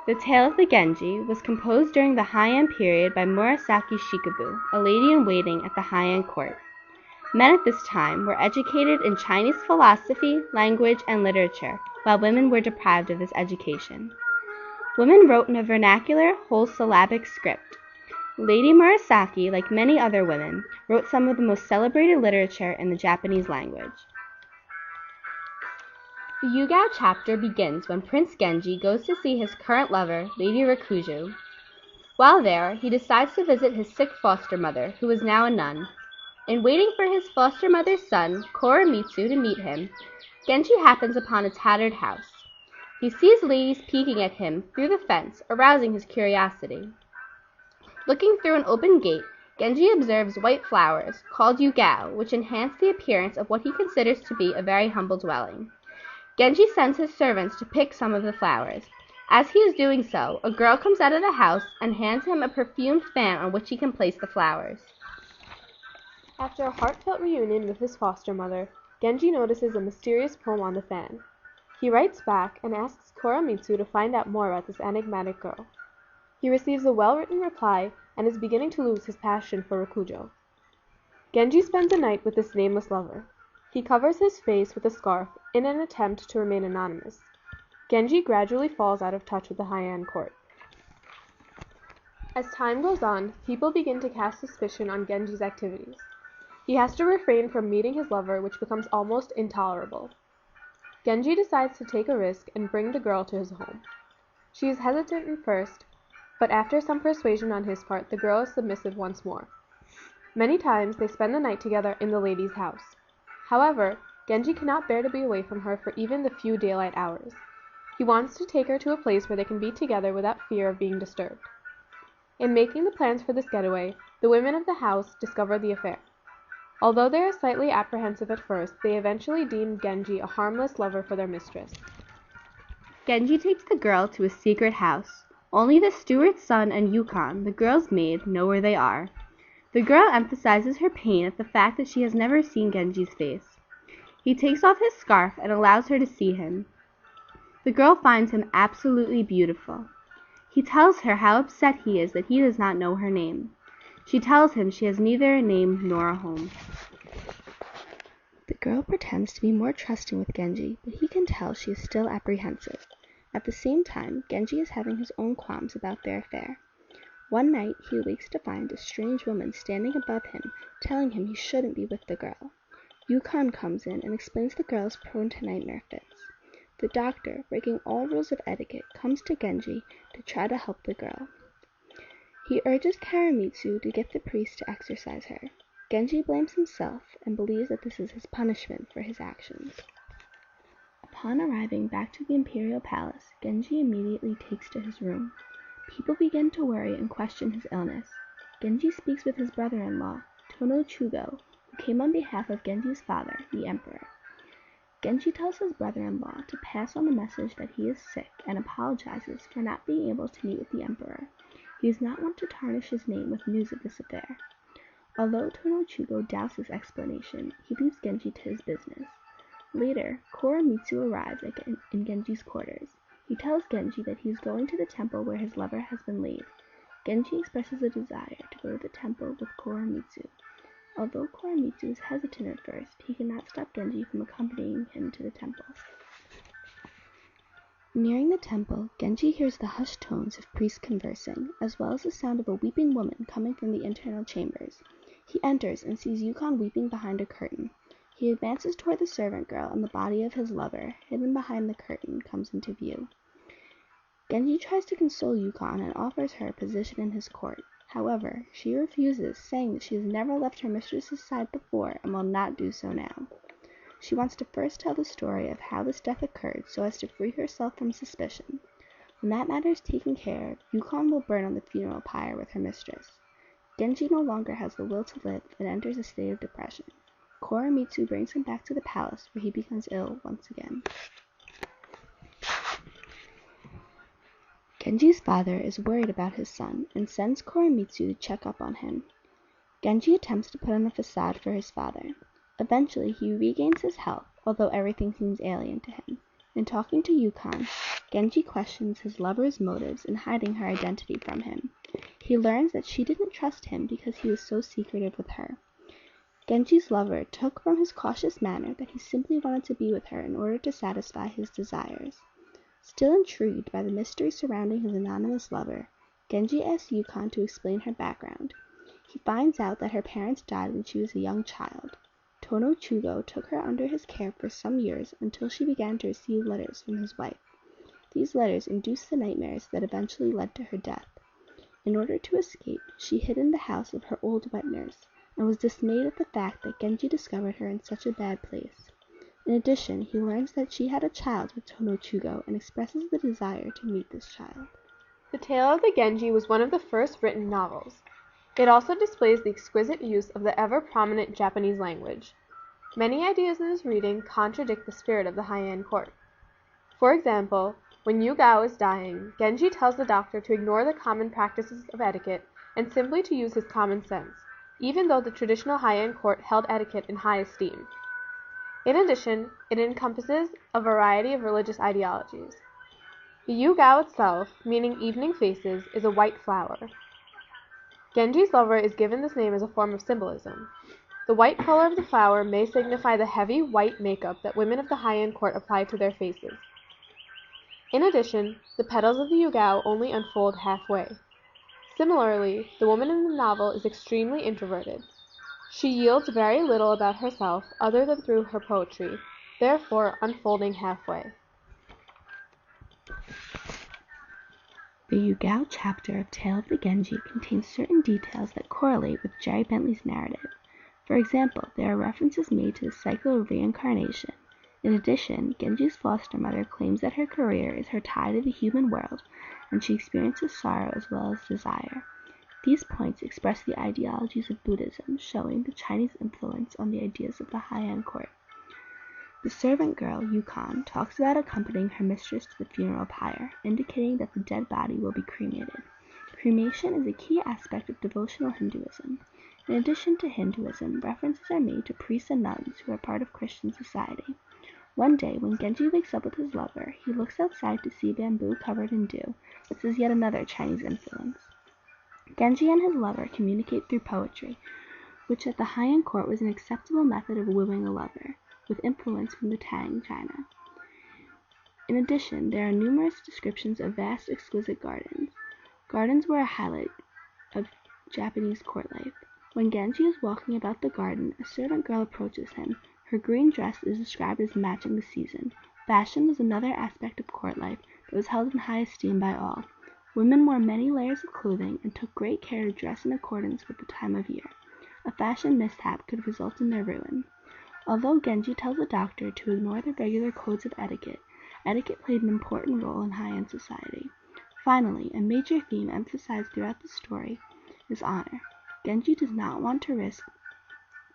The Tale of the Genji was composed during the Heian period by Murasaki Shikabu, a lady-in-waiting at the Heian court. Men at this time were educated in Chinese philosophy, language, and literature, while women were deprived of this education. Women wrote in a vernacular, whole syllabic script. Lady Murasaki, like many other women, wrote some of the most celebrated literature in the Japanese language. The Yugao chapter begins when Prince Genji goes to see his current lover, Lady Rakuju. While there, he decides to visit his sick foster mother, who is now a nun. In waiting for his foster mother's son, Koremitsu, to meet him, Genji happens upon a tattered house. He sees ladies peeking at him through the fence, arousing his curiosity. Looking through an open gate, Genji observes white flowers, called yugao, which enhance the appearance of what he considers to be a very humble dwelling. Genji sends his servants to pick some of the flowers. As he is doing so, a girl comes out of the house and hands him a perfumed fan on which he can place the flowers. After a heartfelt reunion with his foster mother, Genji notices a mysterious poem on the fan. He writes back and asks Koremitsu to find out more about this enigmatic girl. He receives a well-written reply and is beginning to lose his passion for Rakujo. Genji spends a night with this nameless lover. He covers his face with a scarf in an attempt to remain anonymous. Genji gradually falls out of touch with the Heian court. As time goes on, people begin to cast suspicion on Genji's activities. He has to refrain from meeting his lover, which becomes almost intolerable. Genji decides to take a risk and bring the girl to his home. She is hesitant at first, but after some persuasion on his part, the girl is submissive once more. Many times they spend the night together in the lady's house. However, Genji cannot bear to be away from her for even the few daylight hours. He wants to take her to a place where they can be together without fear of being disturbed. In making the plans for this getaway, the women of the house discover the affair. Although they are slightly apprehensive at first, they eventually deem Genji a harmless lover for their mistress. Genji takes the girl to a secret house. Only the steward's son and Yukon, the girl's maid, know where they are. The girl emphasizes her pain at the fact that she has never seen Genji's face. He takes off his scarf and allows her to see him. The girl finds him absolutely beautiful. He tells her how upset he is that he does not know her name. She tells him she has neither a name nor a home. The girl pretends to be more trusting with Genji, but he can tell she is still apprehensive. At the same time, Genji is having his own qualms about their affair. One night, he awakes to find a strange woman standing above him, telling him he shouldn't be with the girl. Yukon comes in and explains the girl is prone to nightmare fits. The doctor, breaking all rules of etiquette, comes to Genji to try to help the girl. He urges Koremitsu to get the priest to exorcise her. Genji blames himself and believes that this is his punishment for his actions. Upon arriving back to the Imperial Palace, Genji immediately takes to his room. People begin to worry and question his illness. Genji speaks with his brother-in-law, Tono Chugo, who came on behalf of Genji's father, the Emperor. Genji tells his brother-in-law to pass on the message that he is sick and apologizes for not being able to meet with the Emperor. He does not want to tarnish his name with news of this affair. Although Tono Chugo doubts this explanation, he leaves Genji to his business. Later, Koremitsu arrives in Genji's quarters. He tells Genji that he is going to the temple where his lover has been laid. Genji expresses a desire to go to the temple with Koremitsu. Although Koremitsu is hesitant at first, he cannot stop Genji from accompanying him to the temple. Nearing the temple, Genji hears the hushed tones of priests conversing, as well as the sound of a weeping woman coming from the internal chambers. He enters and sees Yukon weeping behind a curtain. He advances toward the servant girl, and the body of his lover, hidden behind the curtain, comes into view. Genji tries to console Yukon and offers her a position in his court. However, she refuses, saying that she has never left her mistress's side before and will not do so now. She wants to first tell the story of how this death occurred so as to free herself from suspicion. When that matter is taken care of, Yukon will burn on the funeral pyre with her mistress. Genji no longer has the will to live and enters a state of depression. Koremitsu brings him back to the palace, where he becomes ill once again. Genji's father is worried about his son and sends Koremitsu to check up on him. Genji attempts to put on a facade for his father. Eventually, he regains his health, although everything seems alien to him. In talking to Yukon, Genji questions his lover's motives in hiding her identity from him. He learns that she didn't trust him because he was so secretive with her. Genji's lover took from his cautious manner that he simply wanted to be with her in order to satisfy his desires. Still intrigued by the mystery surrounding his anonymous lover, Genji asks Yukon to explain her background. He finds out that her parents died when she was a young child. Tono Chugo took her under his care for some years until she began to receive letters from his wife. These letters induced the nightmares that eventually led to her death. In order to escape, she hid in the house of her old wet nurse, and was dismayed at the fact that Genji discovered her in such a bad place. In addition, he learns that she had a child with Tono Chugo and expresses the desire to meet this child. The Tale of the Genji was one of the first written novels. It also displays the exquisite use of the ever-prominent Japanese language. Many ideas in this reading contradict the spirit of the Heian court. For example, when Yu Gao is dying, Genji tells the doctor to ignore the common practices of etiquette and simply to use his common sense, even though the traditional Heian court held etiquette in high esteem. In addition, it encompasses a variety of religious ideologies. The Yu Gao itself, meaning evening faces, is a white flower. Genji's lover is given this name as a form of symbolism. The white color of the flower may signify the heavy white makeup that women of the Heian court apply to their faces. In addition, the petals of the Yu Gao only unfold halfway. Similarly, the woman in the novel is extremely introverted. She yields very little about herself other than through her poetry, therefore unfolding halfway. The Yu Gao chapter of Tale of the Genji contains certain details that correlate with Jerry Bentley's narrative. For example, there are references made to the cycle of reincarnation. In addition, Genji's foster mother claims that her career is her tie to the human world, and she experiences sorrow as well as desire. These points express the ideologies of Buddhism, showing the Chinese influence on the ideas of the Heian court. The servant girl, Yukon, talks about accompanying her mistress to the funeral pyre, indicating that the dead body will be cremated. Cremation is a key aspect of devotional Hinduism. In addition to Hinduism, references are made to priests and nuns who are part of Christian society. One day, when Genji wakes up with his lover, he looks outside to see bamboo covered in dew. This is yet another Chinese influence. Genji and his lover communicate through poetry, which at the Heian court was an acceptable method of wooing a lover, with influence from the Tang, China. In addition, there are numerous descriptions of vast, exquisite gardens. Gardens were a highlight of Japanese court life. When Genji is walking about the garden, a servant girl approaches him. Her green dress is described as matching the season. Fashion was another aspect of court life that was held in high esteem by all. Women wore many layers of clothing and took great care to dress in accordance with the time of year. A fashion mishap could result in their ruin. Although Genji tells the doctor to ignore the regular codes of etiquette, etiquette played an important role in Heian society. Finally, a major theme emphasized throughout the story is honor. Genji does not want to risk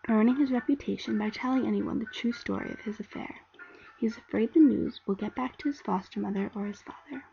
ruining his reputation by telling anyone the true story of his affair. He is afraid the news will get back to his foster mother or his father.